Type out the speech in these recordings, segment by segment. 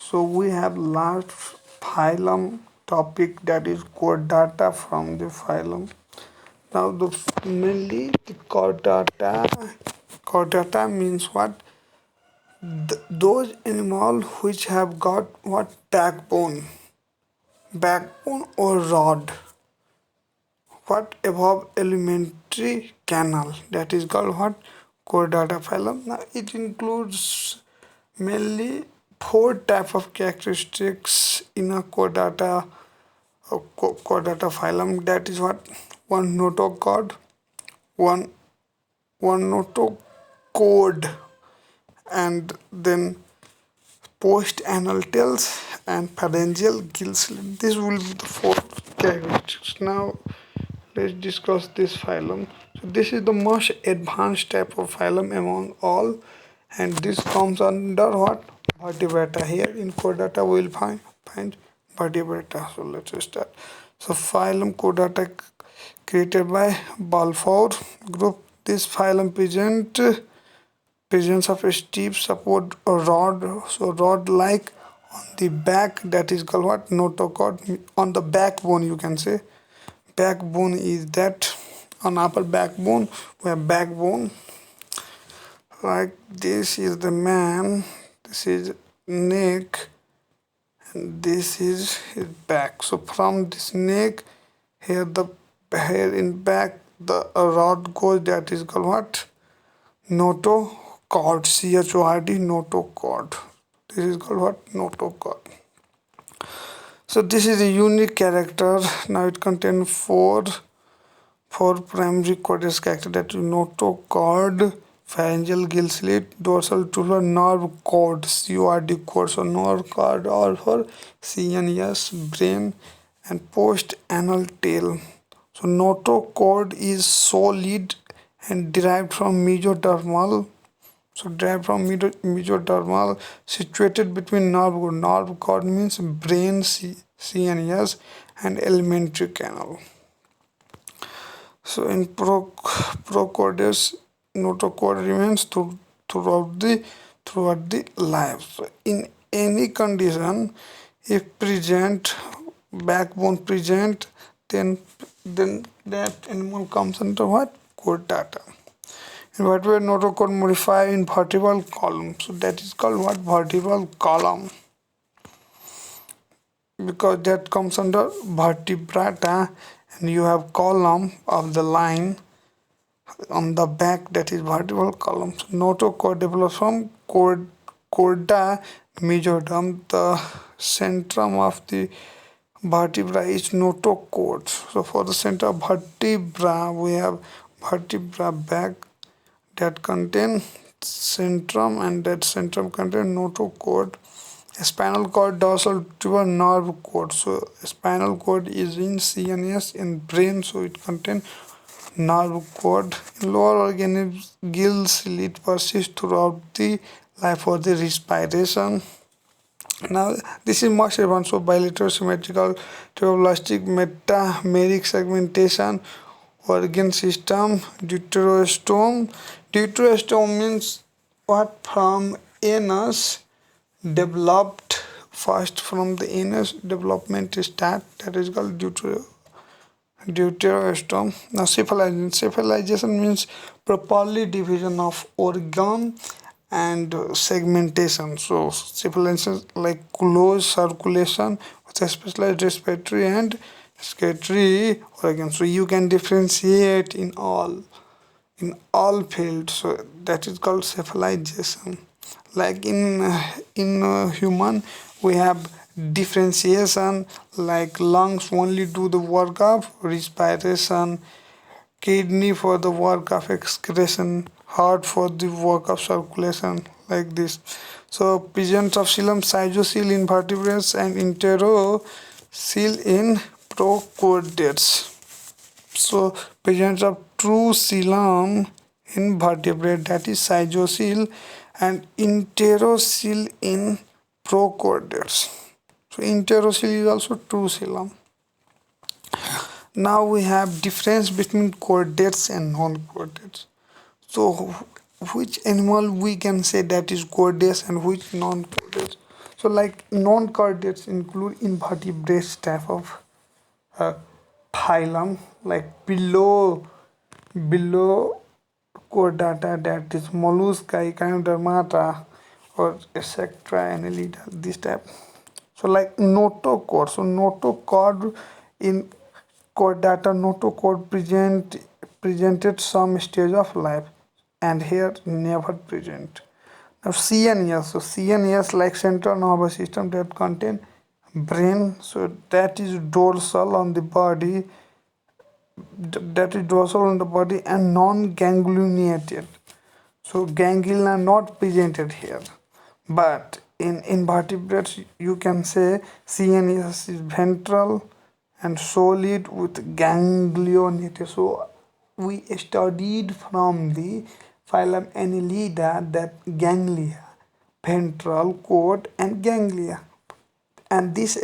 So we have last phylum topic, that is chordata from the phylum. Now mainly the chordata means what? Those animals which have got what? Backbone or rod. What above elementary canal, that is called what? Chordata phylum. Now it includes mainly four type of characteristics in a chordata phylum, that is what? One notochord, one notochord, and then post anal tails and pharyngeal gill slit. This will be the four characteristics. Now let's discuss this phylum. So this is the most advanced type of phylum among all, and this comes under what? Vertebrata. Here in chordata we will find vertebrata. So let's start. So phylum chordata created by Balfour group. This phylum presence of a steep support rod, so rod like on the back, that is called what? Notochord. On the backbone, you can say backbone is that. On upper backbone we have backbone, like this is the man, this is neck, and this is his back. So from this neck, here in back the rod goes, that is called what? Notochord. CHORD, notochord. This is called what? Notochord. So this is a unique character. Now it contains four primary chordates character, that is notochord, pharyngeal gill slit, dorsal tubular nerve cord, CORD cord. So nerve cord or for CNS, brain, and post anal tail. So notochord is solid and derived from mesodermal. So derived from mesodermal, situated between nerve cord means brain, CNS, and alimentary canal. So in prochordates, notochord remains throughout the life. So in any condition, if present, backbone present, then that animal comes under what? Chordata. In vertebrate, notochord modify in vertebral column. So that is called what? Vertebral column, because that comes under vertebrata, and you have column of the line on the back, that is vertebral column. So notochord develops from chorda majorem. The centrum of the vertebra is notochord. So for the center of vertebra, we have vertebra back, that contain centrum, and that centrum contain notochord. Spinal cord, dorsal tubular nerve cord. So spinal cord is in CNS in brain, so it contains nerve cord. In lower organisms, gill slit persists throughout the life for the respiration. Now this is most advanced. So bilateral symmetrical tubuloelastic metameric segmentation, organ system, Deuterostome. Deuterostome means what? From anus developed, first from the anus development start, that is called Deuterostome. Now cephalization means properly division of organ and segmentation. So cephalization like closed circulation with a specialized respiratory and excretory organs. So you can differentiate in all fields. So that is called cephalization. Like in human, we have differentiation, like lungs only do the work of respiration, kidney for the work of excretion, heart for the work of circulation, like this. So presence of coelom, cyclostomata in vertebrates, and enterocele in prochordates. So presence of true coelom in vertebrate, that is cyclostomata, and enterocele in prochordates. So enterocele is also true coelom. Now we have difference between chordates and non-chordates. So which animal we can say that is chordates and which non-chordates? So like non-chordates include invertebrates type of uh, phylum, like below chordata, that is mollusca, echinodermata, or etc. Annelida, this type. So like notochord. So notochord in chordata, notochord presented some stage of life, and here never present. Now CNS. So CNS like central nervous system that contain brain. So that is dorsal on the body. That is dorsal on the body and non-ganglionated. So ganglia are not presented here, but in invertebrates you can say CNS is ventral and solid with ganglionated. So we studied from the phylum Annelida that ganglia, ventral, cord, and ganglia, and this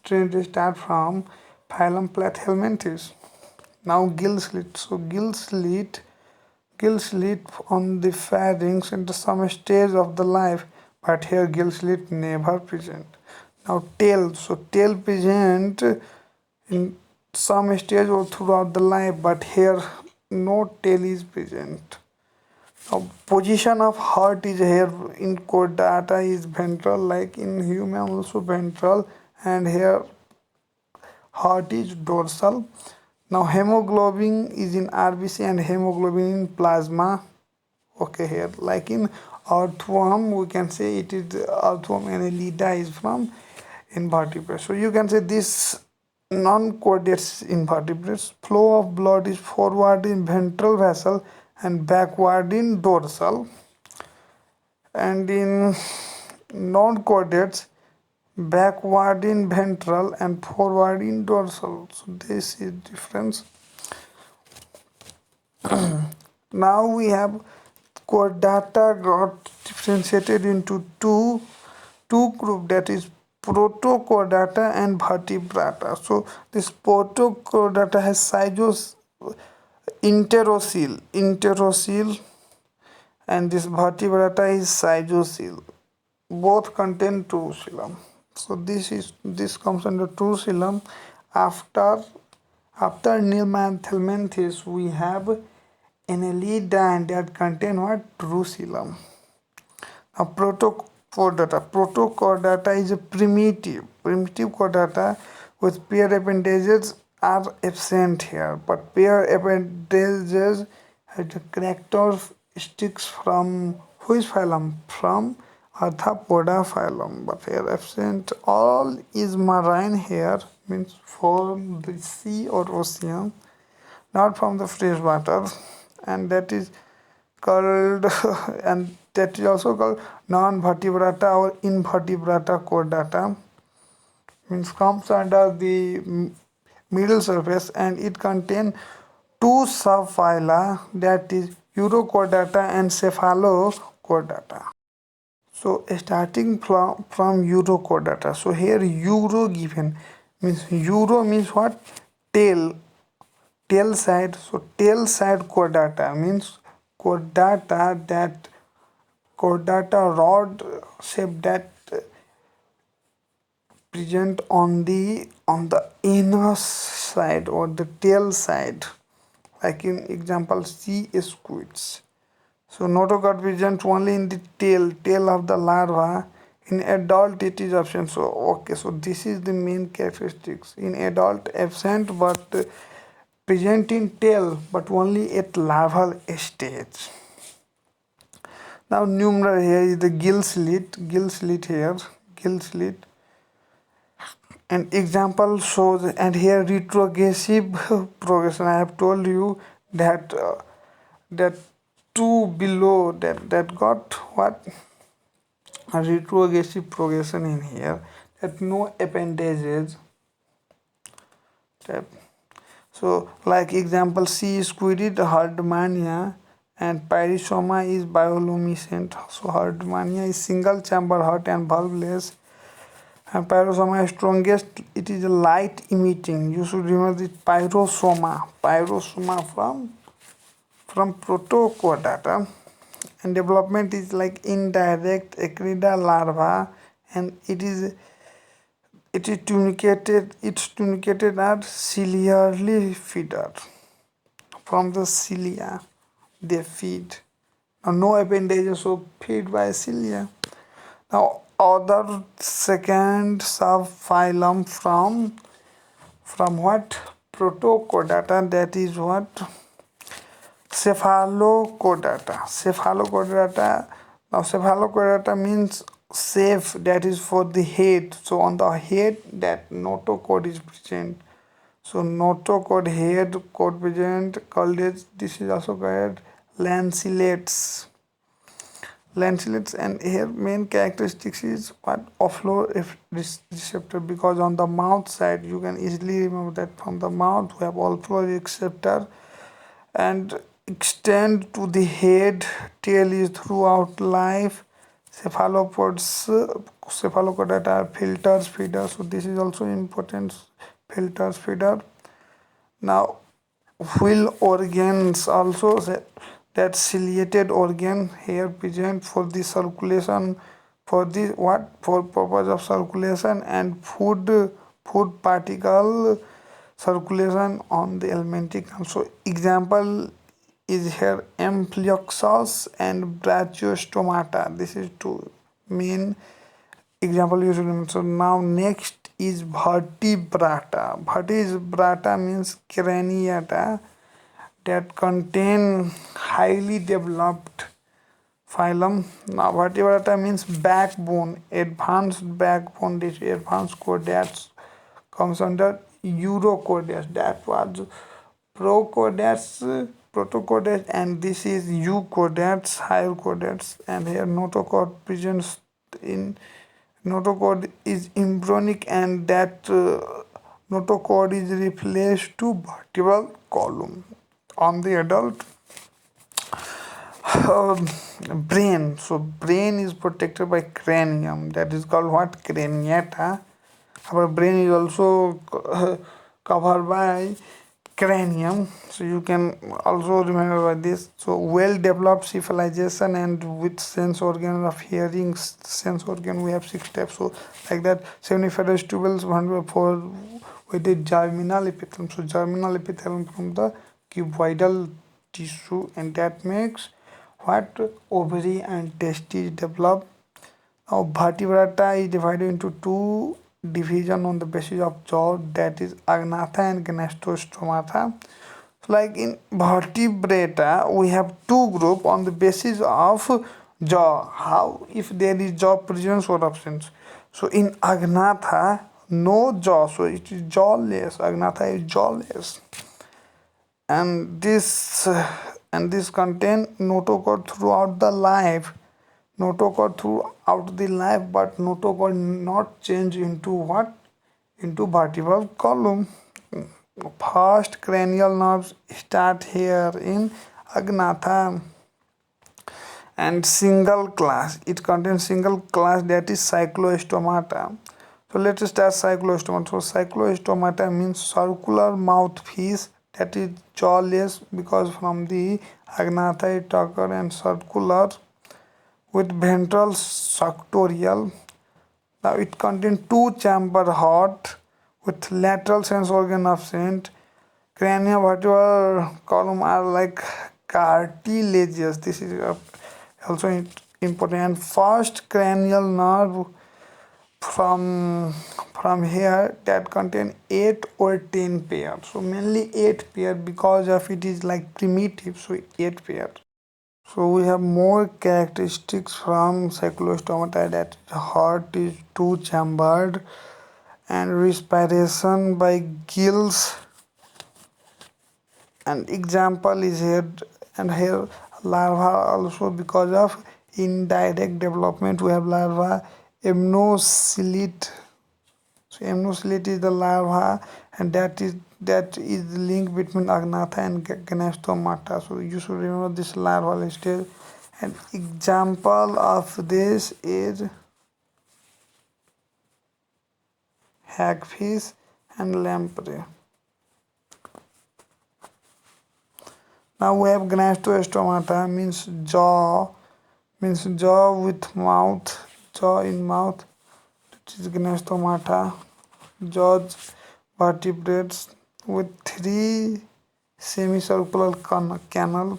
trend start from phylum Platyhelminthes. Now gill slit. So gill slit on the pharynx at some stage of the life, but here gill slit never present. Now tail. So tail present in some stage or throughout the life, but here no tail is present. Now position of heart is here in chordata is ventral, like in human also ventral, and here heart is dorsal. Now hemoglobin is in RBC and hemoglobin in plasma. Okay, here like in earthworm we can say it is earthworm Annelida is from invertebrates. So you can say this non-chordates invertebrates flow of blood is forward in ventral vessel and backward in dorsal, and in non-chordates backward in ventral and forward in dorsal. So this is difference. Now we have chordata got differentiated into two group, that is protochordata and vertebrata. So this protochordata has interocele, and this vertebrata is cygocele. Both contain true xylem. So this comes under true xylem. After Neomanthelminthes we have Annelida, and that contain what? True xylem. Now protochordata is a primitive chordata with pair appendages are absent here, but pair appendages have the characteristics from which phylum? From Arthropoda phylum, but here absent. All is marine here, means from the sea or ocean, not from the fresh water, and that is called and that is also called non-vertebrata or invertebrata chordata, means comes under the middle surface, and it contains two subphyla, that is Urochordata and Cephalochordata. So starting from Urochordata. So here Euro given means Euro means what? Tail side. So tail side chordata means chordata rod shape that present on the inner side or the tail side, like in example sea squids. So notochord present only in the tail of the larva. In adult it is absent. So okay, so this is the main characteristics. In adult absent, but present in tail, but only at larval stage. Now numerator here is the gill slit here, gill slit. And example shows, and here retrogressive progression. I have told you that that two below that got what? A retrogressive progression in here, that no appendages. So like example C squidid Herdmania, and Pyrosoma is bioluminescent. So Herdmania is single chamber heart and valveless, and Pyrosoma is strongest, it is a light emitting. You should remember the Pyrosoma from protochordata. and development is like indirect echidna larva, and it's tunicated at ciliarly feeder. From the cilia they feed. Now, no appendages, so feed by cilia. Now other second subphylum from what? Protochordata, that is what? Cephalochordata. Now cephalochordata means safe, that is for the head. So on the head that notochord is present. So notochord head chord present called as, this is also called lanceolates. Lanceolates, and here main characteristics is what? Offload receptor, because on the mouth side you can easily remember that from the mouth we have offload receptor and extend to the head. Tail is throughout life. Cephalopods are filters feeder, so this is also important, filters feeder. Now wheel organs also, that ciliated organ here present for the circulation, for the what? For purpose of circulation and food particle circulation on the alimentary canal. So example is here Amplioxus and Brachiostomata. This is two main example you should remember. So now next is vertebrata. Vertebrata means craniata that contain highly developed phylum. Now vertebrata means backbone, advanced backbone. This advanced chordates comes under urochordates. That was protochordates, and this is euchordates, higher chordates. And here notochord presents in, notochord is embryonic, and that notochord is replaced to vertebral column. On the adult brain, so brain is protected by cranium, that is called what? Craniata. Our brain is also covered by cranium, so you can also remember by this. So well developed cephalization, and with sense organ of hearing, sense organ we have 6 steps. So like that, seminiferous tubules, 1/4 with the germinal epithelium. So germinal epithelium from the cuboidal tissue, and that makes what? Ovary and testes develop. Now vertebrata is divided into two division on the basis of jaw, that is agnatha and gnastostomata. So like in vertebrata we have two group on the basis of jaw. How? If there is jaw presence or absence. So in agnatha no jaw, so it is jawless. Agnatha is jawless, and this contain notochord throughout the life. Notochord throughout the life, but notochord not change into what? Into vertebral column. First cranial nerves start here in agnatha, and single class, it contains single class, that is cyclostomata. So let us start cyclostomata. So cyclostomata means circular mouthpiece, that is jawless, because from the agnatha it occur, and circular with ventral suctorial. Now it contains two chamber heart with lateral sense organ absent. Cranial vertebral column are like cartilaginous. This is also important. And first cranial nerve from here that contain 8 or 10 pairs. So mainly 8 pair, because of it is like primitive, so 8 pair. So we have more characteristics from cyclostomata, that heart is two chambered, and respiration by gills, and example is here, and here larva also, because of indirect development we have larva amnocylid. So amnocylid is the larva, and that is the link between agnatha and gnastostomata. So you should remember this larval stage. An example of this is hagfish and lamprey. Now we have gnastostomata, means jaw means jaw with mouth, jaw in mouth, which is Gnastomata, jaws vertebrates with three semicircular canal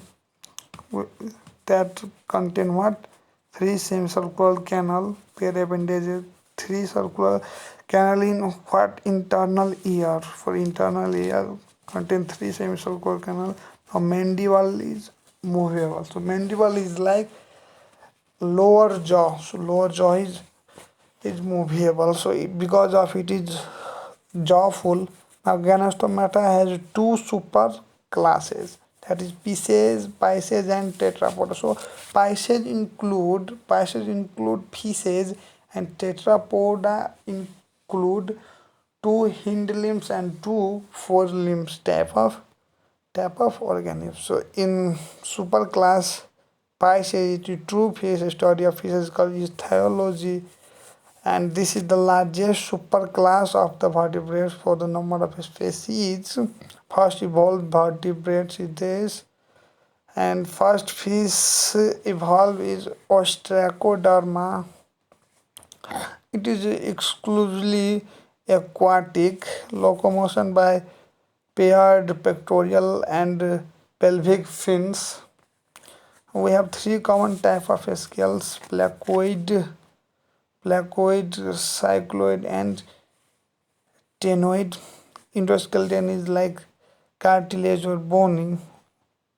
that contain what? Three semicircular canal, pair appendages, three circular canal in what? Internal ear. For internal ear contain three semicircular canal. A mandible is movable. So mandible is like lower jaw. So lower jaw is movable. So because of it is jawful. Now Gynostomata has two super classes, that is Pisces, Pisces and Tetrapoda. So Pisces include Pisces and Tetrapoda include two hind limbs and two fore limbs type of organisms. So in super class Pisces, it is true phase study of fishes called is theology, and this is the largest superclass of the vertebrates for the number of species. First evolved vertebrates is this, and first fish evolved is Ostracoderma. It is exclusively aquatic, locomotion by paired pectoral and pelvic fins. We have three common type of scales: placoid, cycloid, and ctenoid. Endoskeleton is like cartilage or bone.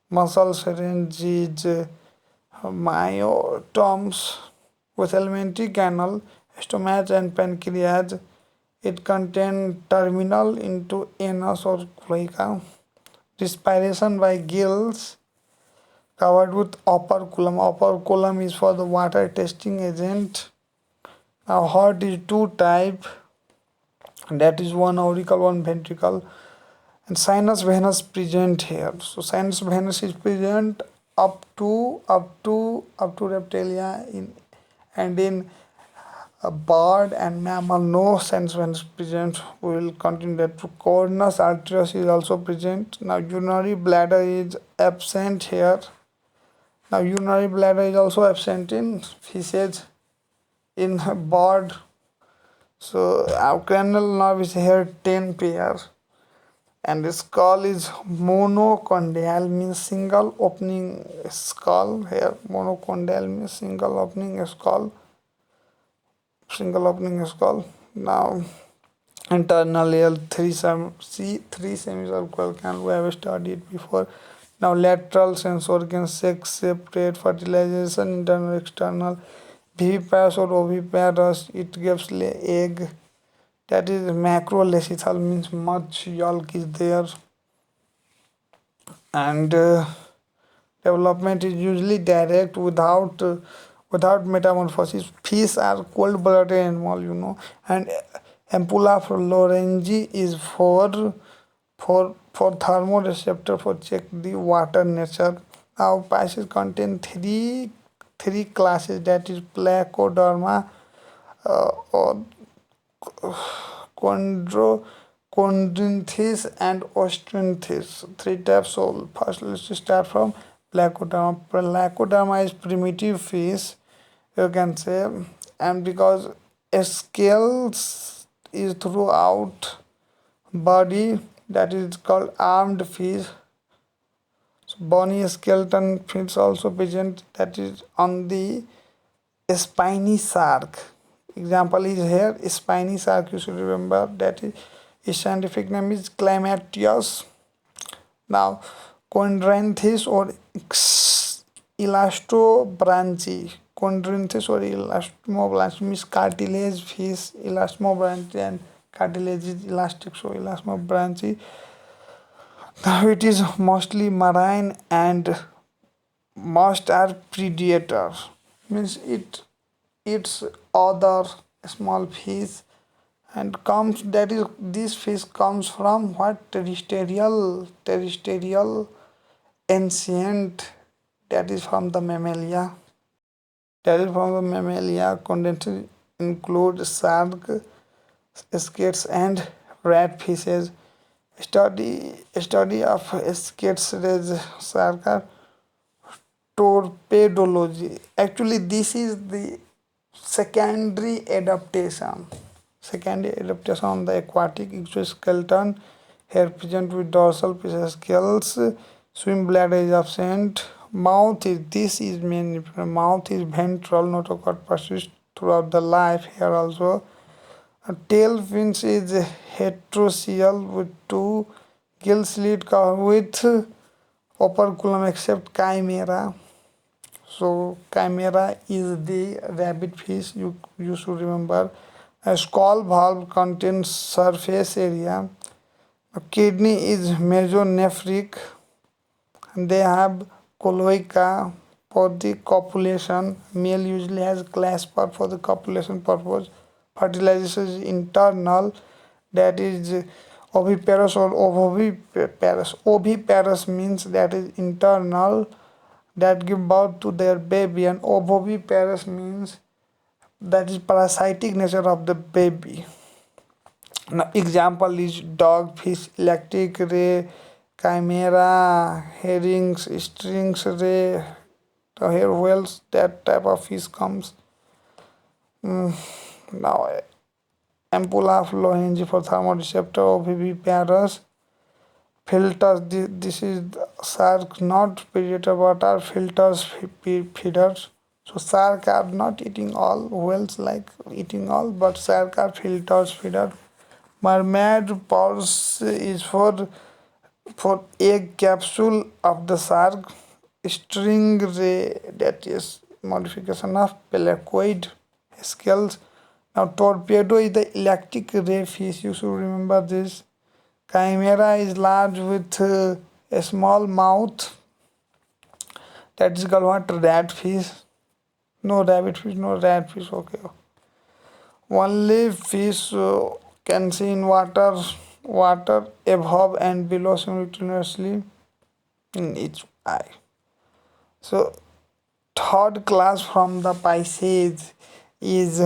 Muscle syringes, myotomes with alimentary canal, stomach and pancreas. It contains terminal into anus or cloaca. Respiration by gills covered with operculum. Operculum is for the water testing agent. Now heart is two type, that is one auricle, one ventricle, and sinus venous present here. So sinus venous is present up to reptilia in, and in a bird and mammal no sinus venous present. We will continue that. Cornus arterius is also present. Now urinary bladder is absent here. Now urinary bladder is also absent in fishes, in bird. So our cranial nerve is here 10 pair, and the skull is monocondyal, means single opening skull. Here monocondyal means single opening skull. Now internal layer three semicircular canal, we have studied before. Now lateral sense organs, sex, separate, fertilization, internal, external. Viviparous or oviparous, it gives egg. That is macrolecital, means much yolk is there, and development is usually direct without metamorphosis. Fish are cold-blooded animal, and ampulla florenzi is for thermoreceptor, for check the water nature. Now Pisces contain three classes, that is Placoderma, or Chondrinthis and Ostrinthis. Three types. So first let's start from Placoderma. Placoderma is primitive fish, you can say, and because scales is throughout body, that is called armed fish. So bony skeleton fins also present, that is on the spiny shark. Example is here spiny shark, you should remember that is its scientific name is Climatius. Now Chondrinthis or elastobranchi. Chondrinthis or elastomobranchi means cartilage fish. Elastomobranchi and cartilage is elastic, so elastomobranchi. Now it is mostly marine and most are predators, means it eats other small fish, and comes, that is this fish comes from what? Terrestrial ancient, that is from the Mammalia. That is from the Mammalia. Condensed include shark, skates and rat fishes. Study of skates, shark are torpedology. Actually, this is the secondary adaptation. Secondary adaptation on the aquatic exoskeleton. Hair present with dorsal pisces scales. Swim bladder is absent. Mouth is this is main. Mouth is ventral. Notochord persists throughout the life. Here also. A tail fins is heterocial with two gill slit covered with operculum except chimera. So chimera is the rabbit fish. You should remember. A skull valve contains surface area. A kidney is mesonephric. And they have cloaca for the copulation. Male usually has clasper for the copulation purpose. Fertilization is internal, that is oviparous or ovoviparous. Oviparous means that is internal, that give birth to their baby, and ovoviparous means that is parasitic nature of the baby. Now, example is dogfish, electric ray, chimera, herrings, strings ray, the hair whales, that type of fish comes. Now, ampulla phloengi for thermoreceptor, oviviparous. Filters, this is shark, not predator, but are filters feeders. So shark are not eating all, whales like eating all, but shark are filters feeder. Mermaid pulse is for egg capsule of the shark. Stingray, that is modification of pelacoid scales. Now torpedo is the electric ray fish. You should remember this. Chimera is large with a small mouth. That is called what? Rat fish. No rabbit fish, no rat fish. Okay. Only fish can see in water above and below simultaneously in each eye. So third class from the Pisces is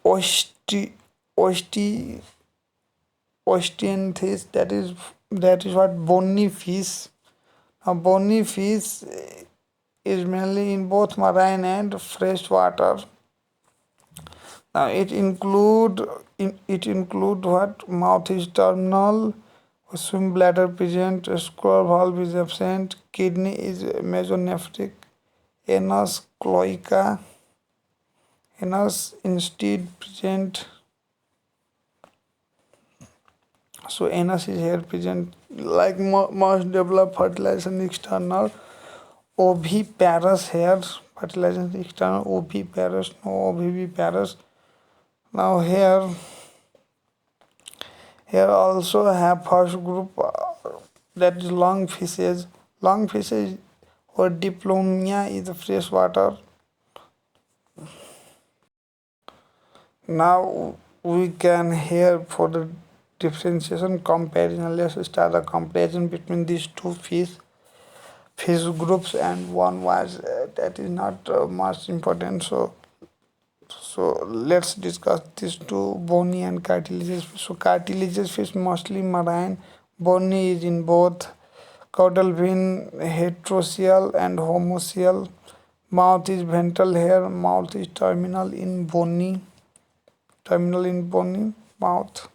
osti ostianthes, that is what bony fish. Now bony fish is mainly in both marine and fresh water. Now it include what? Mouth is terminal, swim bladder present, scroll valve is absent, kidney is mesonephric, anus cloaca, anus instead present. So anus is here present, like most developed fertilization external, oviparous hair, fertilization external, oviparous, no oviparous. Now here also have first group, that is long fishes. Long fishes or diplomia is the fresh water. Now we can hear for the differentiation comparison. Let's start the comparison between these two fish groups, and one was that is not much important. So let's discuss these two, bony and cartilaginous fish. So cartilaginous fish mostly marine, bony is in both. Caudal fin heterocial and homocial. Mouth is ventral hair. Mouth is terminal in bony mouth.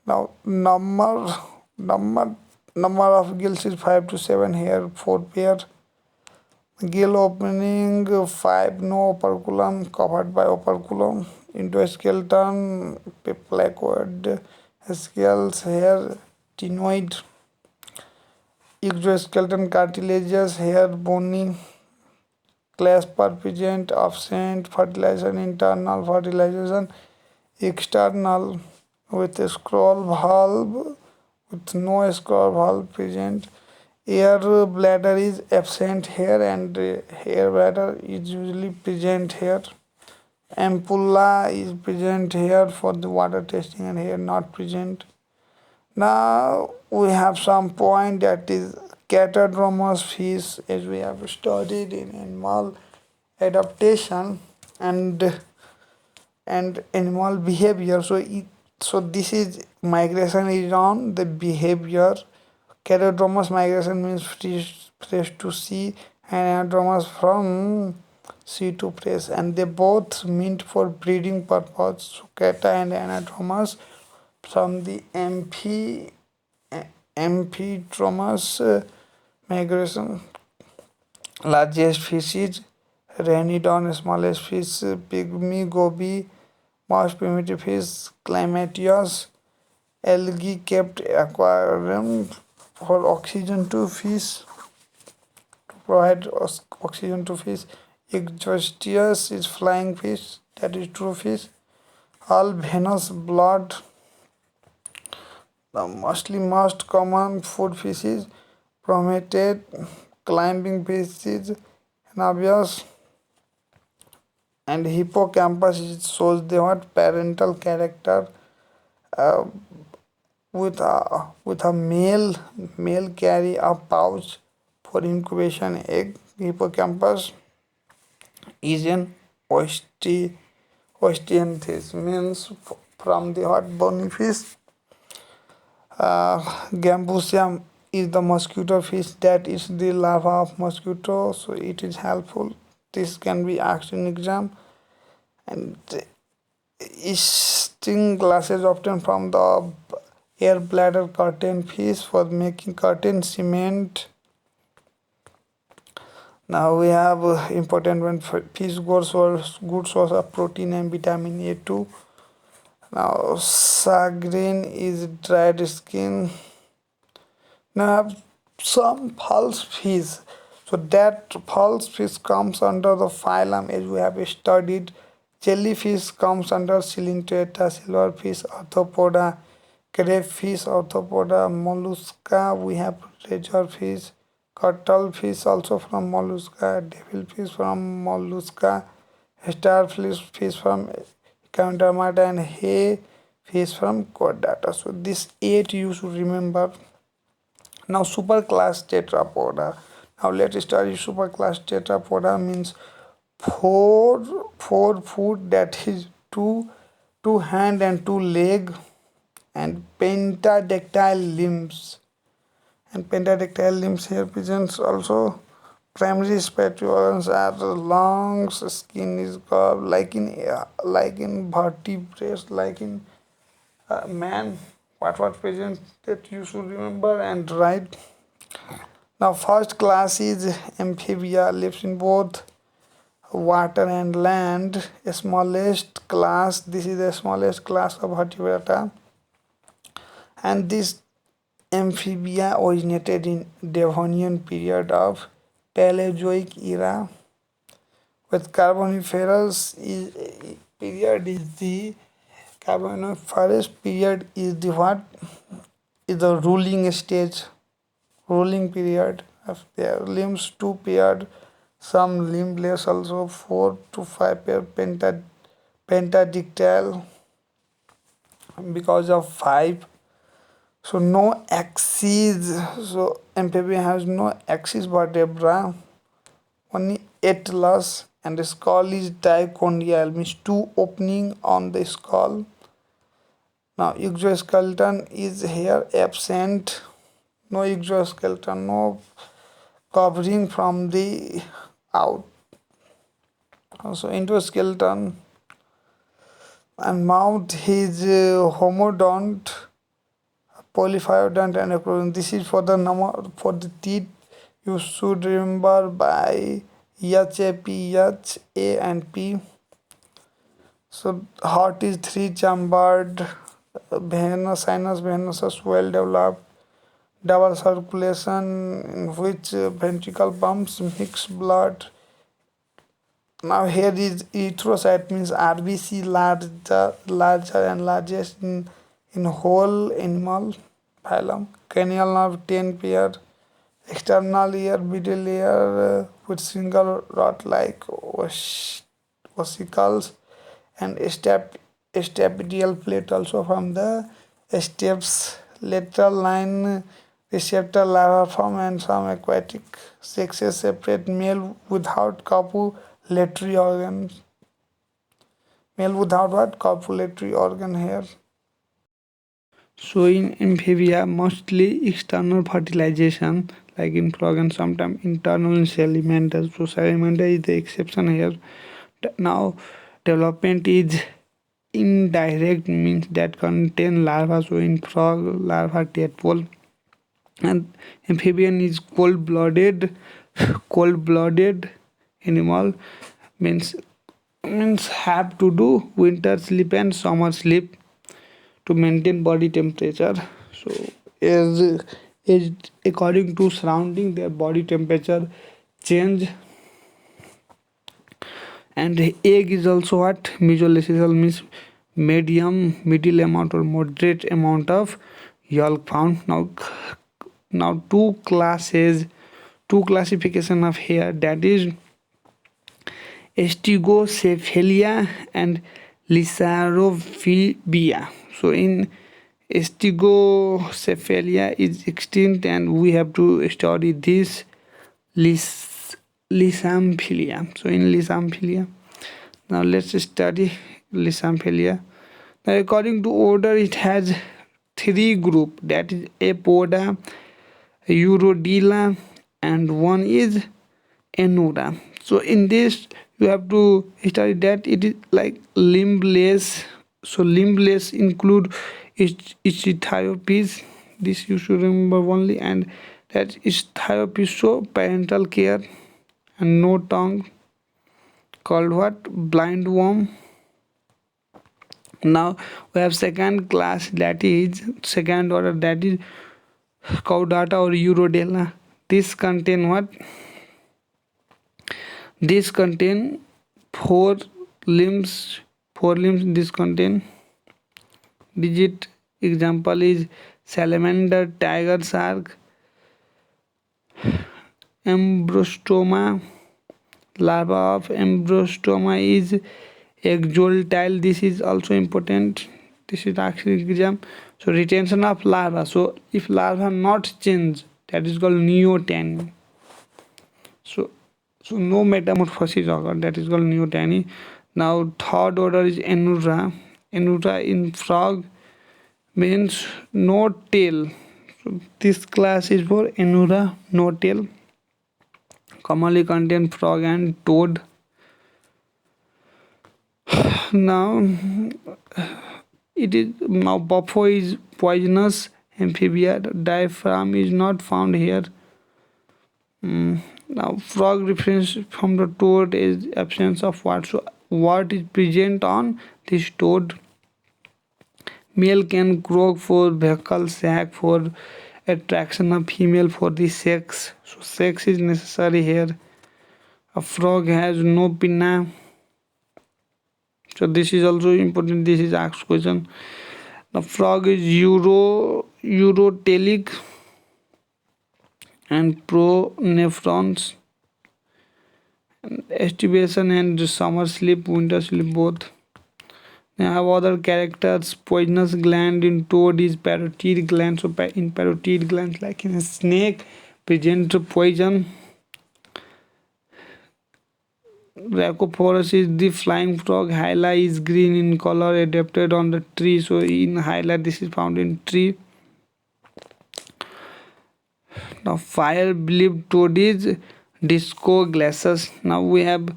Now number of gills is 5 to 7 hair, 4 pair. Gill opening 5, no operculum, covered by operculum. Endoskeleton, placoid scales, hair tenoid. Exoskeleton cartilaginous, hair bony. Clasper present, absent. Fertilization internal, fertilization external, with a scroll valve, with no scroll valve present. Air bladder is absent here, and air bladder is usually present here. Ampulla is present here for the water testing, and here not present. Now we have some point, that is catadromous fish, as we have studied in animal adaptation and animal behavior. So this is migration is on the behavior. Carodramus migration means press to sea, and anadromous from sea to press, and they both meant for breeding purpose. Sucata and anadromous from the amphitromous migration. Largest fish is Rhenodon, smallest fish pygmy goby, most primitive fish Climatius, algae kept aquarium for oxygen to fish, to provide oxygen to fish. Exostius is flying fish, that is true fish. All venous blood, the mostly most common food fishes, promated, climbing fishes, Navius, and hippocampus shows the what parental character uh, with a male carry a pouch for incubation egg. Hippocampus is an osteanthes means from the hot bony fish. Gambusia is the mosquito fish that is the larva of mosquito, so it is helpful. This can be asked in exam. And sting glasses often from the air bladder curtain fish for making curtain cement. Now we have important one fish good source of protein and vitamin A2. Now sardine is dried skin. Now I have some false fish. So that false fish comes under the phylum as we have studied. Jellyfish comes under Coelenterata, silverfish, arthropoda, crayfish, arthropoda, mollusca. We have razorfish, cuttlefish also from mollusca, devilfish from mollusca, starfish from Chordata, and hay fish from chordata. So this 8 you should remember. Now superclass tetrapoda. Now let's study superclass tetrapoda means four foot, that is two hand and two leg, and pentadactyl limbs. And pentadactyl limbs here presents also. Primary respiratory organs are the lungs, skin is curved like in vertebrates, like in man. What present that you should remember and write. Now first class is amphibia, lives in both water and land. Smallest class, this is the smallest class of vertebrata, and this amphibia originated in Devonian period of Paleozoic era, with period is the Carboniferous period is the what is the ruling stage, ruling period of their limbs two paired, some limbless also 4 to 5 pair pentadactyl because of 5. So no axis, so amphibia has no axis vertebra, only atlas, and the skull is dicondyal means two opening on the skull. Now exoskeleton is here absent, no exoskeleton, no covering from the out. So endoskeleton and mouth is homodont, polyphyodont, and acronym. This is for the number for the teeth. You should remember by H, A, and P. So heart is three chambered, venous, sinus venosus, well developed, double circulation in which ventricle pumps mix blood. Now here is erythrocyte means RBC, larger and largest in whole animal phylum. Cranial nerve 10 pair, external ear, middle ear with single rod like vesicles, and stapedial plate also from the steps, lateral line receptor larva form, and some aquatic sexes separate male without copulatory organs. Male without what? Copulatory organ here. So in amphibia, mostly external fertilization, like in frog, and sometimes internal in salamander. So salamander is the exception here. Now development is indirect, means that contain larvae. So in frog, larva tadpole, and amphibian is cold-blooded. Cold-blooded animal means have to do winter sleep and summer sleep to maintain body temperature. So as according to surrounding, their body temperature change. And egg is also what mesolecithal, means middle amount or moderate amount of yolk found. Now two classification of hair, that is Estigocephalia and Lysarophobia. So in Estigocephalia is extinct, and we have to study this Lysamphilia. So in Lysamphilia, now let's study Lysamphilia. Now according to order, it has three group, that is Apoda, Urodela, and one is Anura. So in this you have to study that it is like limbless. So limbless include ichthyopis. This you should remember only, and that ichthyopis show parental care and no tongue, called what, blind worm. Now we have second class, that is second order, that is chordata or Urodela. This contain what? This contain four limbs. This contain digit. Example is salamander, tiger shark, Ambrostoma. Larva of Ambrostoma is exoltile. This is also important. This is actually exam. So retention of larva. So if larva not change, that is called neoteny. So no metamorphosis occur, that is called neoteny. Now third order is Anura. Anura in frog means no tail. So this class is for Anura, no tail. Commonly contain frog and toad. Now buffo is poisonous amphibia. Diaphragm is not found here. Now frog reference from the toad is absence of what. So what is present on this toad? Male can croak for vocal sac, for attraction of female for the sex. So sex is necessary here. A frog has no pinna. So this is also important. This is asked question. The frog is urotelic and pronephrons. Estivation and summer sleep, winter sleep both. They have other characters. Poisonous gland in toad is parotid gland. So in parotid gland, like in a snake, present poison. Rhacophorus is the flying frog. Hyla is green in color, adapted on the tree. So in Hyla, this is found in tree. Now fire-believed toad is Discoglossus. Now we have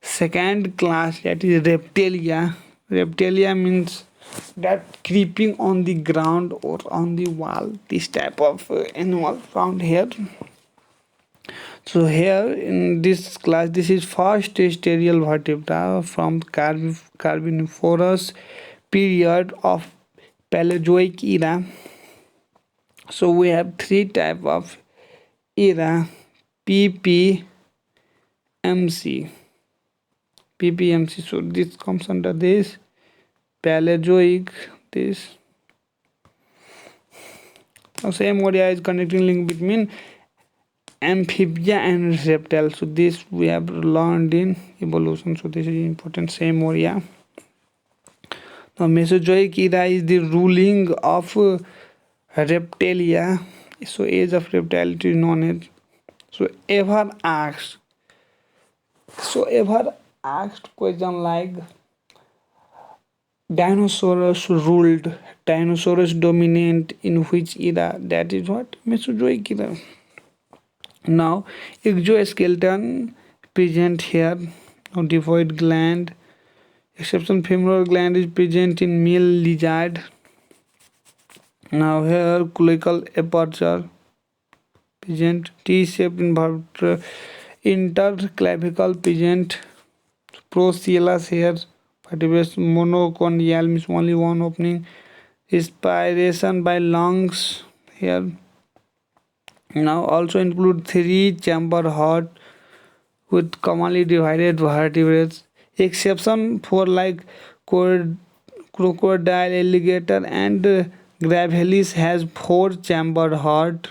second class, that is Reptilia. Reptilia means that creeping on the ground or on the wall. This type of animal found here. So here in this class, this is first terrestrial vertebra from Carboniferous period of Paleozoic era. So we have three type of era: PPMC. So this comes under this Paleozoic. This same area is connecting link between amphibia and reptile. So this we have learned in evolution. So this is important, same area. Now Mesozoic era is the ruling of Reptilia. So age of reptile is known as. So ever asked question like, Dinosaurs ruled. Dinosaurs dominant in which era? That is what? Mesozoic era. Now, exoskeleton present here. Now, devoid gland. Exception femoral gland is present in male lizard. Now, here cloacal aperture present. T-shaped interclavicle present. Procellus here. Vertebrates monocondial means only one opening. Respiration by lungs here. Now also include three chamber heart with commonly divided vertebrates. Exception for like crocodile, alligator, and gravelis has four chamber heart,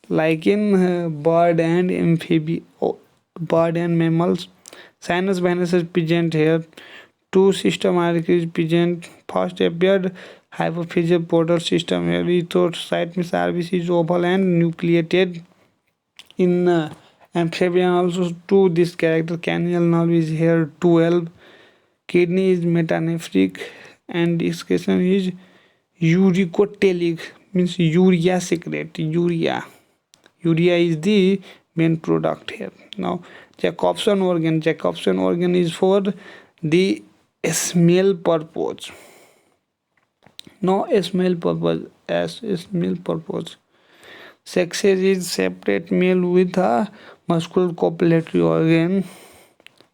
like in bird and bird and mammals. Sinus venous is present here. Two system is present. First appeared hypophyseal portal system here. Erythrocyte means RBC is oval and nucleated. In amphibian also two this character. Cranial nerve is here 12. Kidney is metanephric and excretion is uricotelic means urea secrete. Urea is the main product here. Now Jacobson organ is for the smell purpose. No smell purpose as smell purpose. Sexes is separate male with a muscular copulatory organ.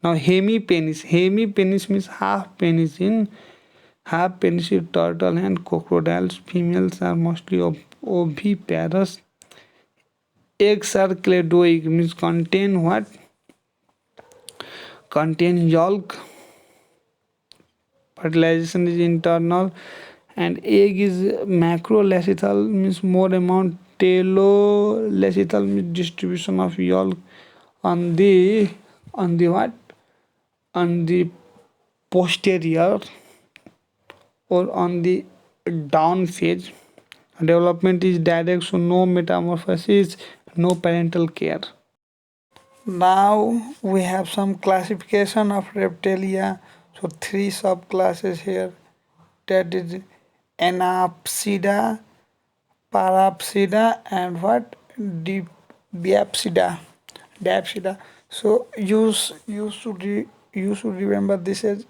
Now hemi penis means half penis in turtle and crocodiles. Females are mostly oviparous. Eggs are cladoic means contain what? Contain yolk. Fertilization is internal and egg is macrolecital means more amount. Telolecital means distribution of yolk on the what? On the posterior or on the down phase. Development is direct, so no metamorphosis, no parental care. Now we have some classification of Reptilia. So three subclasses here. That is Anapsida, Parapsida, and what? Diapsida. So you should remember this as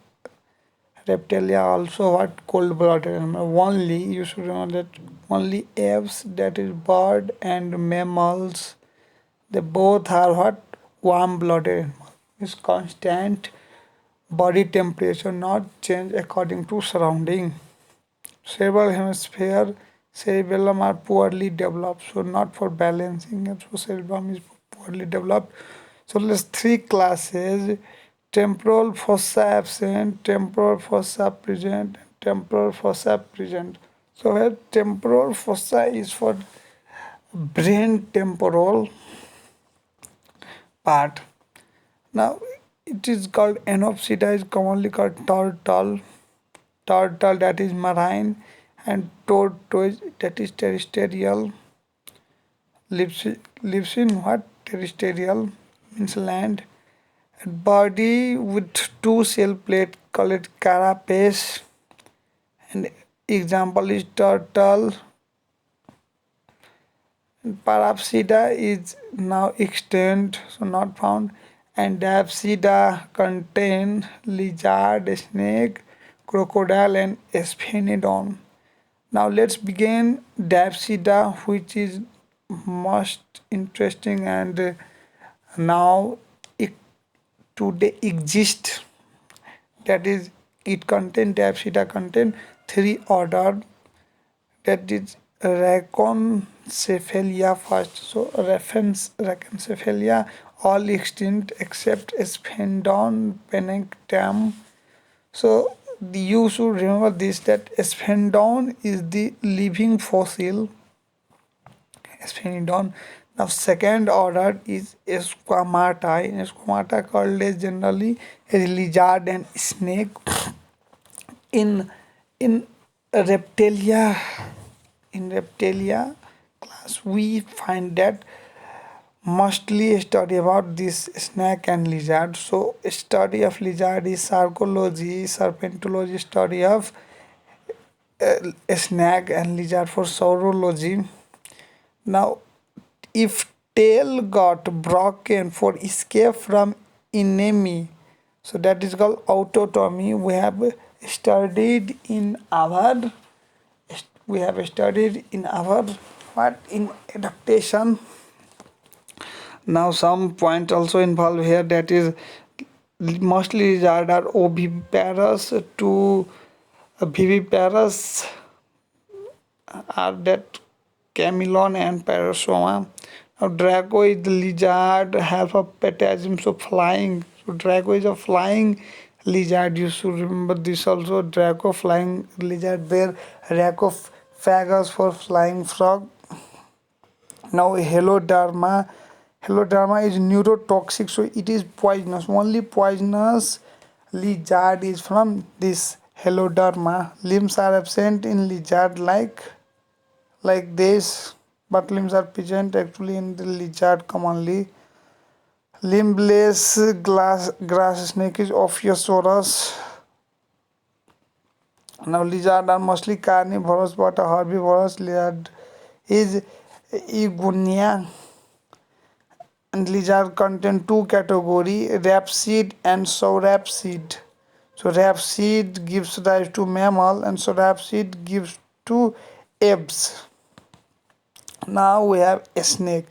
Reptilia also what cold-blooded animal. Only you should remember that only apes, that is bird, and mammals, they both are what? Warm-blooded. Is constant body temperature, not change according to surrounding. Cerebral hemisphere, cerebellum are poorly developed, so not for balancing. So cerebellum is poorly developed. So let's three classes: temporal fossa absent, temporal fossa present, temporal fossa present. So here temporal fossa is for brain temporal part. Now it is called Anopsida, is commonly called turtle that is marine, and tortoise that is terrestrial. Lives in what? Terrestrial means land. And body with two cell plate called carapace. And example is turtle. Parapsida is now extinct, so not found. And Diapsida contain lizard, snake, crocodile, and sphenodon. Now let's begin Diapsida, which is most interesting, and now it today exists. That is, it Diapsida contain three order. That is Racconcephalia first. So Racconcephalia all extinct except Sphendon penectam. So you should remember this, that Sphendon is the living fossil. Sphendon. Now second order is Esquamata. In Esquamata called as generally a lizard and snake. In Reptilia class we find that mostly study about this snake and lizard. So study of lizard is sarcology, serpentology study of snake and lizard for saurology. Now if tail got broken for escape from enemy, so that is called autotomy. We have studied in our what in adaptation. Now some point also involved here, that is mostly lizard are oviparous to viviparous, are that chameleon and parasoma. Now Draco is the lizard, half of patagism, so flying. So Draco is a flying lizard. You should remember this also. Draco flying lizard there. Rhacophagus for flying frog. Now Heloderma is neurotoxic, so it is poisonous. Only poisonous lizard is from this Heloderma. Limbs are absent in lizard like this, but limbs are present actually in the lizard commonly. Limbless grass snake is Ophiosaurus. Now lizard are mostly carnivorous, but a herbivorous lizard is Iguania. And lizard contain two category, rhapsid and saurapsid. So rhapsid gives rise to mammal and saurapsid gives to apes. Now we have a snake.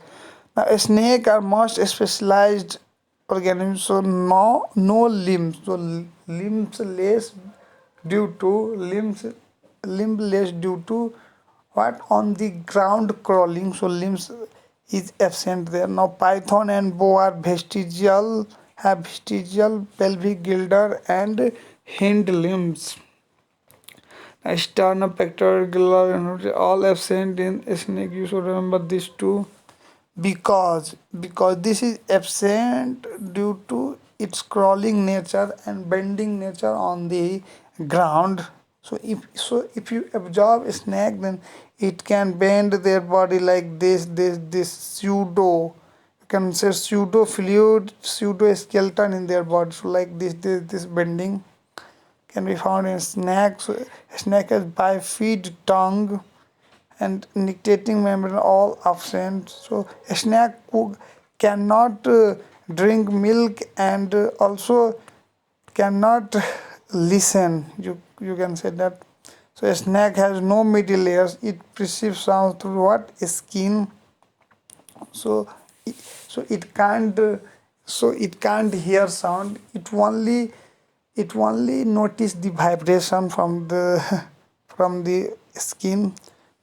Now a snake are most specialized organisms, so no limbs. So limbless due to what on the ground crawling. So limbs is absent there. Now python and boa are vestigial, have vestigial pelvic girdle and hind limbs. Sternopectoral all absent in snake. You should remember this too, because this is absent due to its crawling nature and bending nature on the ground. So if you observe a snake, then it can bend their body like this pseudo, you can say pseudo fluid, pseudo skeleton in their body. So like this bending can be found in snake. So a snake has bifid tongue and nictitating membrane all absent. So a snake cannot drink milk and also cannot listen. You can say that. So a snake has no middle layers. It perceives sound through what? Skin. So it can't hear sound. It only notice the vibration from the from the skin.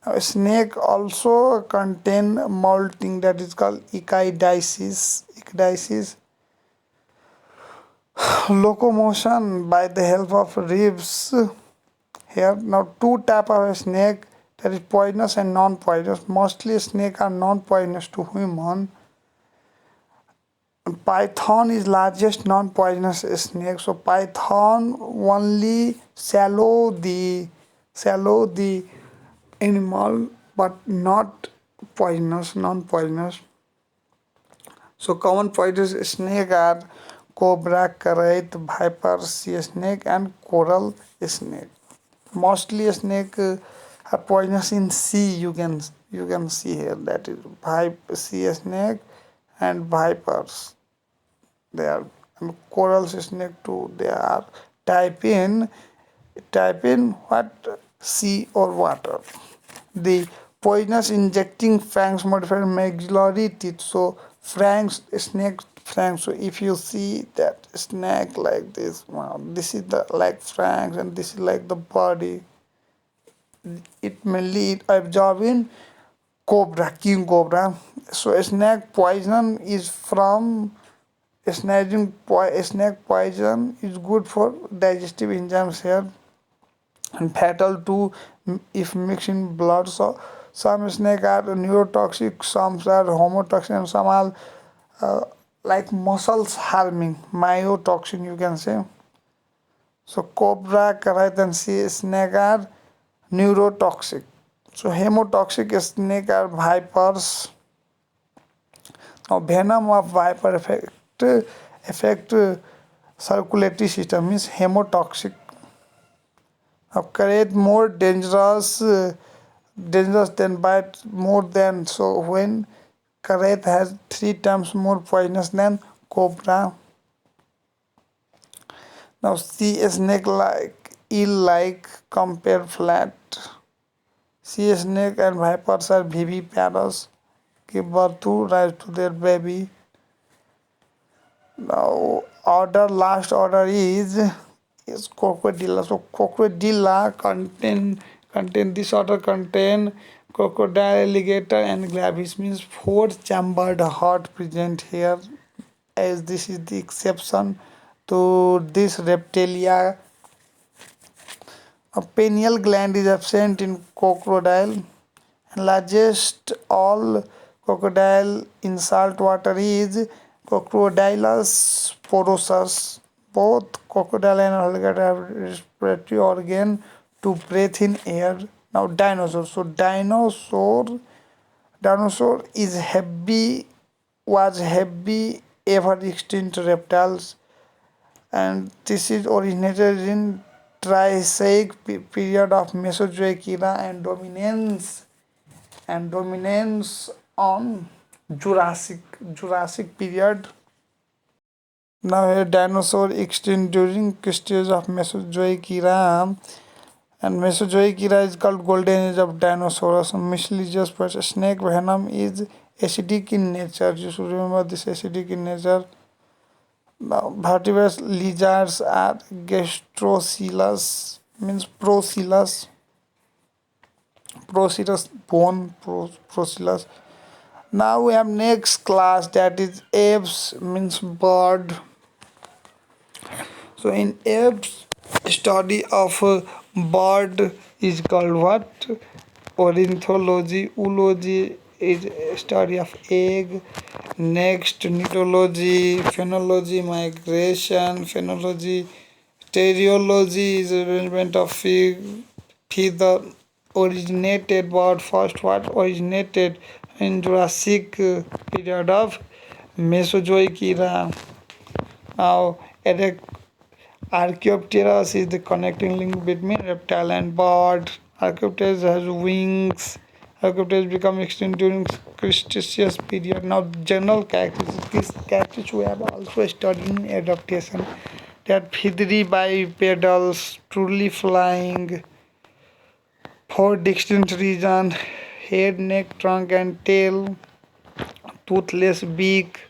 Now, a snake also contain molting, that is called echidiasis. Locomotion by the help of ribs. Here now two type of a snake, that is poisonous and non-poisonous. Mostly snake are non-poisonous to human. Python is largest non-poisonous snake. So python only swallow the animal, but not poisonous, non-poisonous. So common poisonous snake are cobra, krait, viper, sea snake, and coral snake. Mostly snake are poisonous in sea. You can see here, that is sea snake and vipers. They are, and coral snake too. They are type in what, sea or water. The poisonous injecting fangs modified maxillary teeth. So snake fangs. So if you see that snake like this, wow, this is the like fangs and this is like the body. It mainly absorb in king cobra. So snake poison is from snake poison is good for digestive enzymes here and fatal to if mixed in blood. So some snake are neurotoxic, some are homotoxic, and some are like muscles harming, myotoxin, you can say. So cobra, krait, and sea snake are neurotoxic. So hemotoxic snake are vipers. Now venom of viper affect circulatory system, means hemotoxic. Now karate more dangerous than bite more than, so when karate has 3 times more poisonous than cobra. Now sea snake like eel like compare flat. Sea snake and vipers are viviparous, give birth to rise to their baby. Now last order is crocodile. So crocodile contain this order contain crocodile, alligator and glavis, means 4 chambered heart present here, as this is the exception to this reptilia. A pineal gland is absent in crocodile, and largest all crocodile in salt water is Crocodylus porosus. Both crocodile and alligator have respiratory organ to breathe in air. Now dinosaur. So dinosaur is heavy ever extinct reptiles, and this is originated in Triassic period of Mesozoic era and dominance on Jurassic period. Now here dinosaur extinct during stage of Mesozoic era, and Mesozoic era is called golden age of dinosaurs. Miscellaneous but snake venom is acidic in nature. You should remember this, acidic in nature. Now vertebrate lizards are gastrocilus, means procilus bone procilus. Now we have next class, that is apes, means bird. So in apes, study of bird is called what? Ornithology. Oology is study of egg. Next, nidology, phenology, migration, phenology, teriology is arrangement of feather. Originated bird, first what originated in Jurassic period of Mesozoic era. Now Archaeopteryx is the connecting link between reptile and bird. Archaeopteryx has wings. Archaeopteryx become extinct during Cretaceous period. Now general characteristics. This characteristics we have also studied in adaptation. That feathery bipedals, truly flying, 4 distinct regions: head, neck, trunk and tail, toothless beak,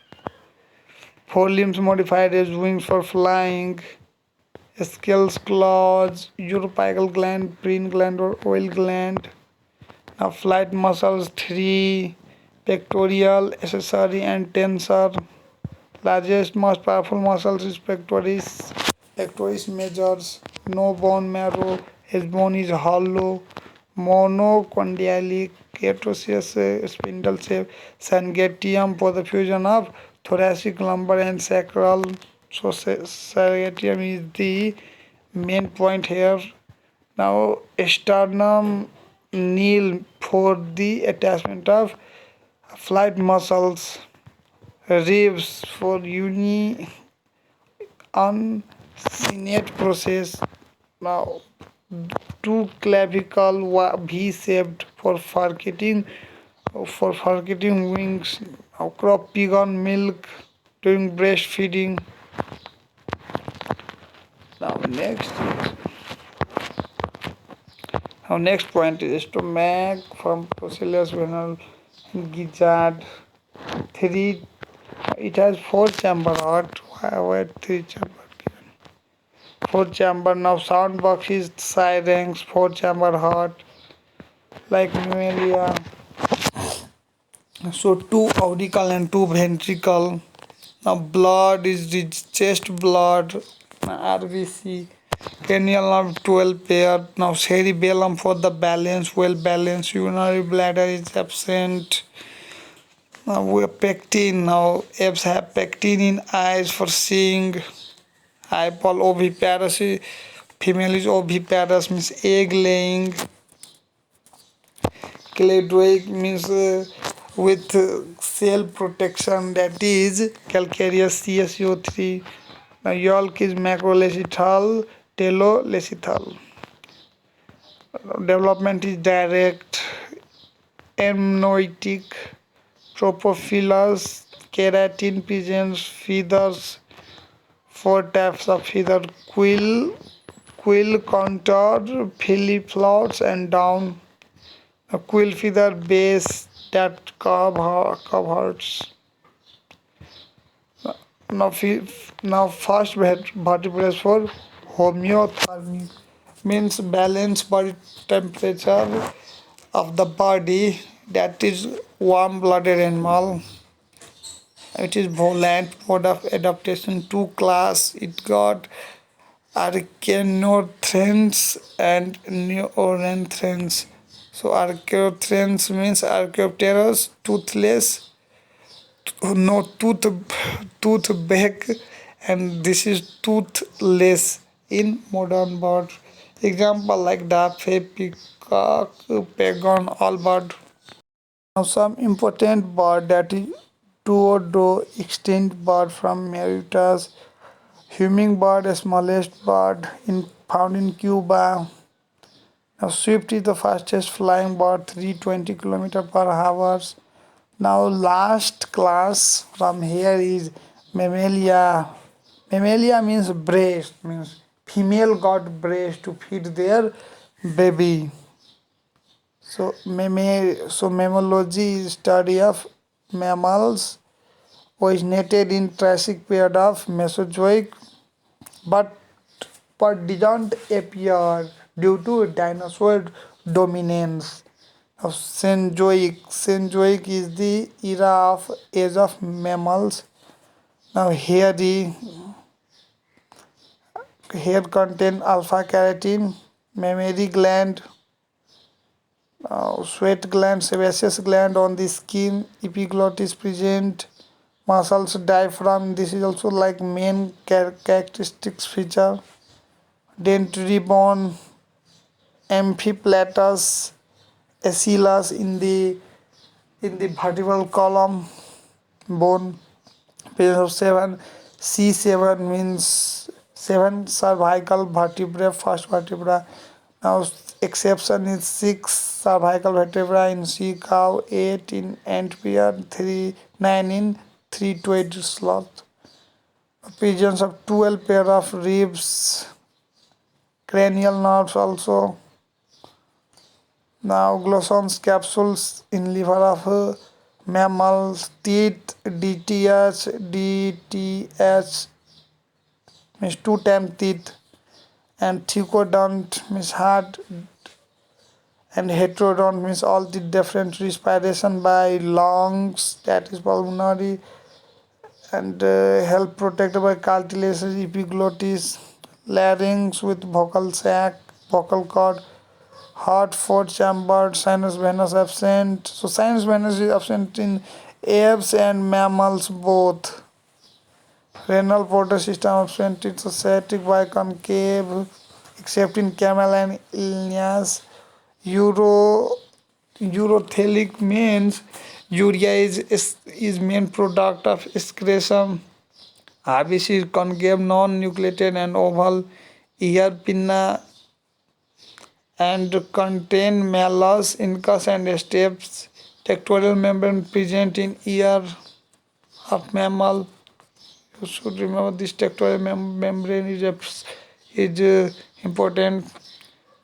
4 limbs modified as wings for flying, scales, claws, uropical gland, preen gland or oil gland. Now flight muscles 3: pectoral, accessory and tensor. Largest, most powerful muscles is pectoris. Pectoris majors. No bone marrow. His bone is hollow. Monocondylic, catoceous spindle shape. Sanguitium for the fusion of thoracic, lumbar and sacral. So sanguitium is the main point here. Now sternum nil for the attachment of flight muscles. Ribs for uncinate process. Now two clavicle V-shaped for forgetting wings. Now crop pig on milk during breastfeeding. Now next point is stomach from Procellus venal gizzard. 3. It has 4 chamber heart. Why 3 chamber given? 4 chamber. Now sound box is syrinx, 4 chamber heart, like Mammalia. So 2 auricle and 2 ventricle. Now blood is the chest blood, RBC. Cranial nerve 12 pair. Now cerebellum for the balance, well balanced. Urinary bladder is absent. Now we have pectin. Now apes have pectin in eyes for seeing. Eyeball oviparous. Female is oviparous, means egg laying. Cladoic means with cell protection, that is calcareous CSO3. Now yolk is macrolecital, telolecital. Development is direct, amniotic, trophophilus, keratin, pigeons, feathers, four types of feather: quill, contour, flip-flops, and down. A quill feather base that covers. Now, first vertebrae for homeothermy means balance body temperature of the body, that is warm-blooded animal. It is volant mode of adaptation to class. It got archaeothrans and neoranthrans. So archaeothrans means Archaeopteros, toothless, no tooth back, and this is toothless in modern bird. Example like daffy, peacock, pegon, all bird. Now some important bird, that is duodo extinct bird from Mauritius. Hummingbird, smallest bird found in Cuba. Now swift is the fastest flying bird, 320 km per hour. Now last class from here is Mammalia. Mammalia means breast, means female got breast to feed their baby. So mammalogy is study of mammals originated in Triassic period of Mesozoic, but didn't appear due to dinosaur dominance. Now, Cenozoic is the era of age of mammals. Now hair contain alpha keratin, mammary gland, sweat gland, sebaceous gland on the skin, epiglottis present, muscles, diaphragm. This is also like main characteristics feature. Dentary bone, amphiplatus, acellus in the vertebral column bone. Page of 7. C7 means 7 cervical vertebrae, first vertebra. Now exception is 6 cervical vertebra in sea cow, 8 in ant bear, 9 in three-toed sloth. Pigeons have 12 pair of ribs, cranial nerves also. Now glossons, capsules in liver of mammals, teeth, DTH means two time teeth, and thecodont means hard, and heterodont means all the different respiration by lungs, that is pulmonary, and help protected by cartilage, epiglottis, larynx with vocal sac, vocal cord, heart, fourth chamber, sinus venous absent. So sinus venous is absent in apes and mammals both. Renal portal system absent in sciatic biconcave except in camel and Linnaeus. Urothelic means urea is main product of excretion. Habis is concave, non-nucleated and oval. Ear pinna and contain malus, incus and stapes. Tectorial membrane present in ear of mammal. You should remember this tectorial membrane is important.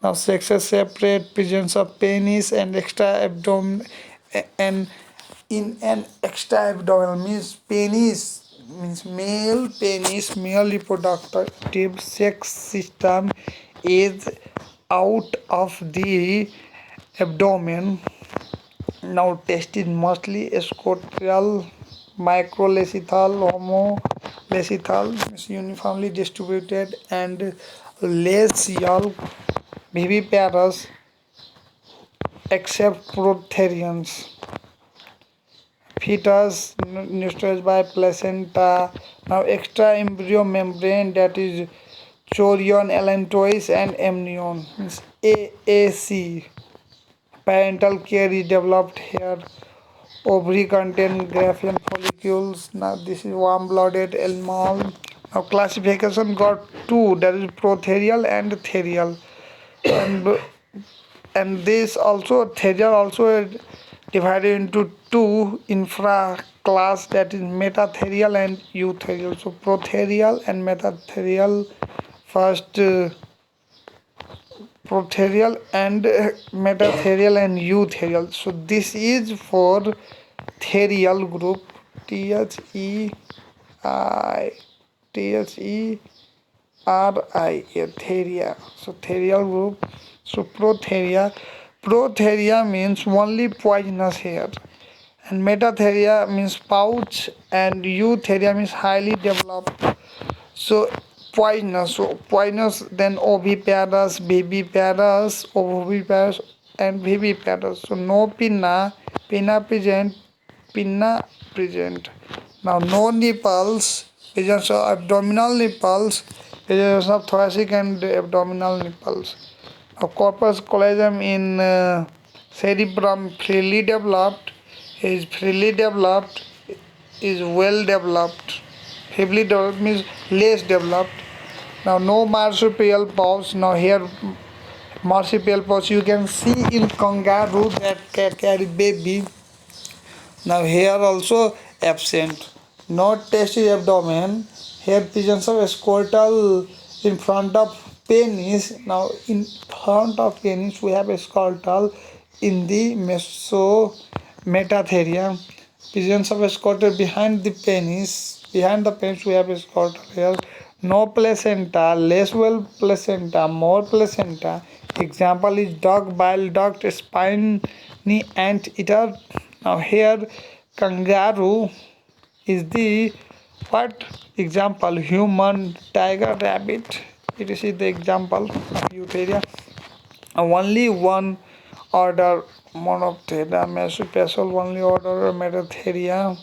Now sexes separate, presence of penis and extra abdomen, and in an extra abdominal means penis means male penis, male reproductive sex system is out of the abdomen. Now test is mostly scotrial, microlecital, homolecital, means uniformly distributed, and less yolk, viviparous except protherians. Fetus nurtured by placenta. Now extra embryo membrane, that is chorion, allantois and amnion, means AAC. Parental care is developed here. Ovary contain Graafian follicles. Now this is warm-blooded animal. Now classification got two, that is protherial and therial, and and this also therial also divided into two infra class, that is metatherial and eutherial. So protherial and metatherial. First protherial and metatherial and eutherial. So this is for therial group. Thei Theria. Theria. So therial group. So protheria means only poisonous hair, and metatheria means pouch, and eutheria means highly developed. So poisonous, then oviparous, viviparous, oviparous, and viviparous. So no pinna present. Now no nipples, presence of abdominal nipples, presence of thoracic and abdominal nipples. Now corpus callosum in cerebrum freely developed, is well developed. Heavily developed means less developed. Now no marsupial paws. Now here marsupial paws you can see in kangaroo that can carry baby. Now here also absent. No testis abdomen. Here presence of scrotal in front of penis. Now in front of penis we have a scrotal in the metatheria. Presence of a scrotal behind the penis. Behind the penis we have a scrotal here. No placenta, less well placenta, more placenta. Example is dog, bile duct, spiny anteater. Now here kangaroo is the what example? Human, tiger, rabbit. It is the example of eutheria. Only one order Monoptera, Mesopesal, only order Metatheria.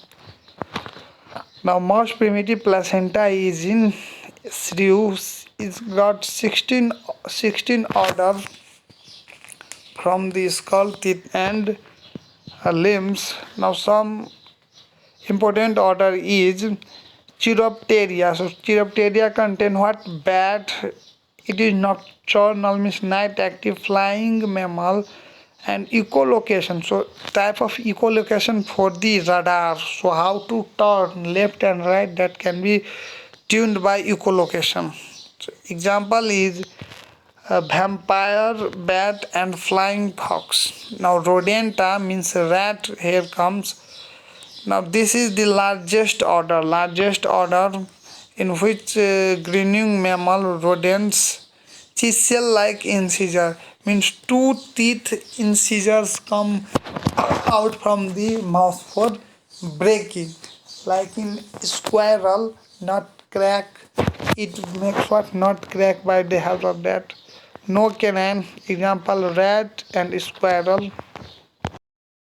Now most primitive placenta is in shrew. It's got 16 order from the skull, teeth and limbs. Now some important order is Chiropteria. So Chiropteria contain what? Bat. It is nocturnal, means night active flying mammal, and echolocation. So type of echolocation for the radar. So how to turn left and right, that can be tuned by echolocation. So example is vampire, bat and flying fox. Now rodenta means rat. Here comes. Now this is the largest order in which grinning mammal rodents. Chisel like incisor means two teeth incisors come out from the mouth for breaking. Like in squirrel, not crack. It makes what? Not crack by the help of that. No canine. Example rat and squirrel.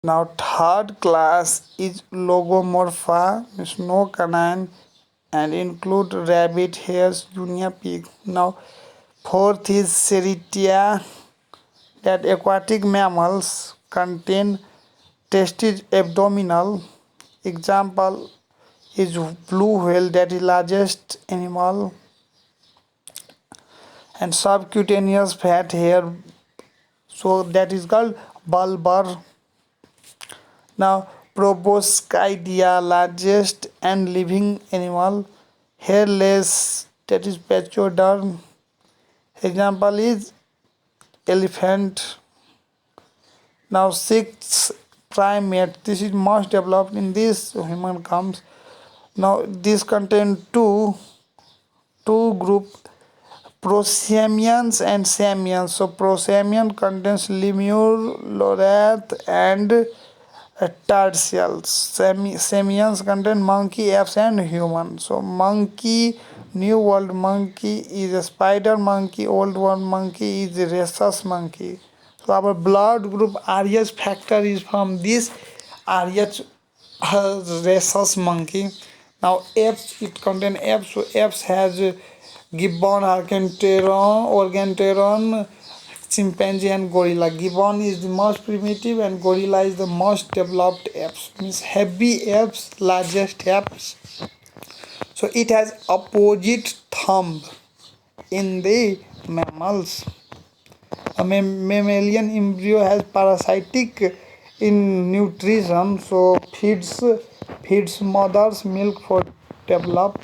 Now third class is Logomorpha, means no canine, and include rabbit, hares, guinea pig. Now fourth is Ceritia, that aquatic mammals contain testes abdominal. Example is blue whale, that is largest animal, and subcutaneous fat hair, so that is called bulbar. Now proboscidea, largest and living animal, hairless, that is pachyderm. Example is elephant. Now sixth primate, this is most developed. In this human comes. Now this contain two group, prosimians and simians. So prosimian contains lemur, loreth and tertials. Simians contain monkey, apes and human. So monkey, new world monkey is a spider monkey, old world monkey is a rhesus monkey. So our blood group Rh factor is from this Rh rhesus monkey. Now apes, it contains apes. So apes has gibbon, archenteron, organteron, chimpanzee and gorilla. Gibbon is the most primitive and gorilla is the most developed apes. Means heavy apes, largest apes. So it has opposite thumb in the mammals. A mammalian embryo has parasitic in nutrition, so feeds mother's milk for develop.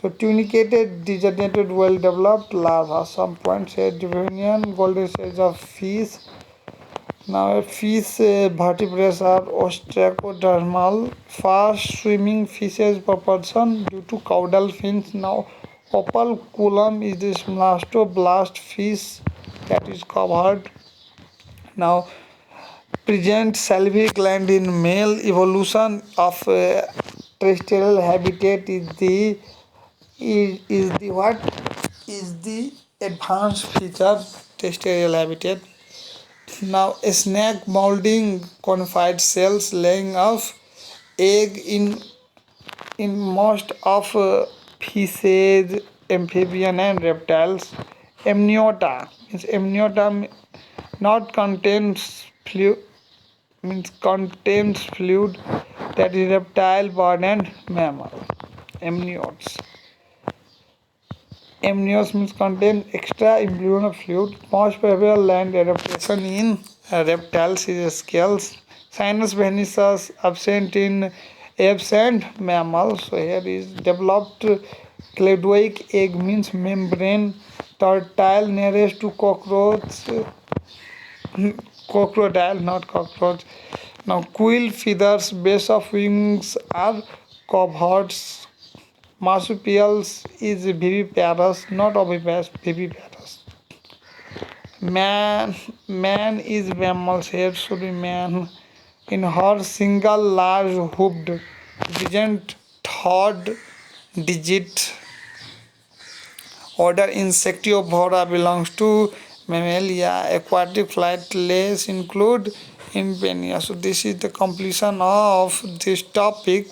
So tunicated, degenerated, well developed larva. Some points here Devonian, golden age of fish. Now fish vertebrates are ostracodermal, fast swimming fishes proportion due to caudal fins. Now opal column is this blastoblast fish that is covered. Now present salivary gland in male. Evolution of terrestrial habitat is the what is the advanced feature terrestrial habitat. Now snake molding conified cells laying of egg in most of fishes, amphibian and reptiles. Amniota means amniota not contains fluid means contains fluid that is reptile, bird and mammal. Amniotes. Amniotes means contain extra embryonal fluid. Most probable land adaptation in reptiles is scales. Sinus venosus absent in apes and mammals. So here is developed cladoic egg means membrane. Tortile nearest to crocodile, not cockroach. Now quill feathers, base of wings are covered. Marsupials is viviparous, not oviparous, viviparous. Man is mammals. Here should be man. In her single large hoofed, present third digit. Order Insectivora belongs to Mammalia. Aquatic flightless include Impenia. So this is the completion of this topic.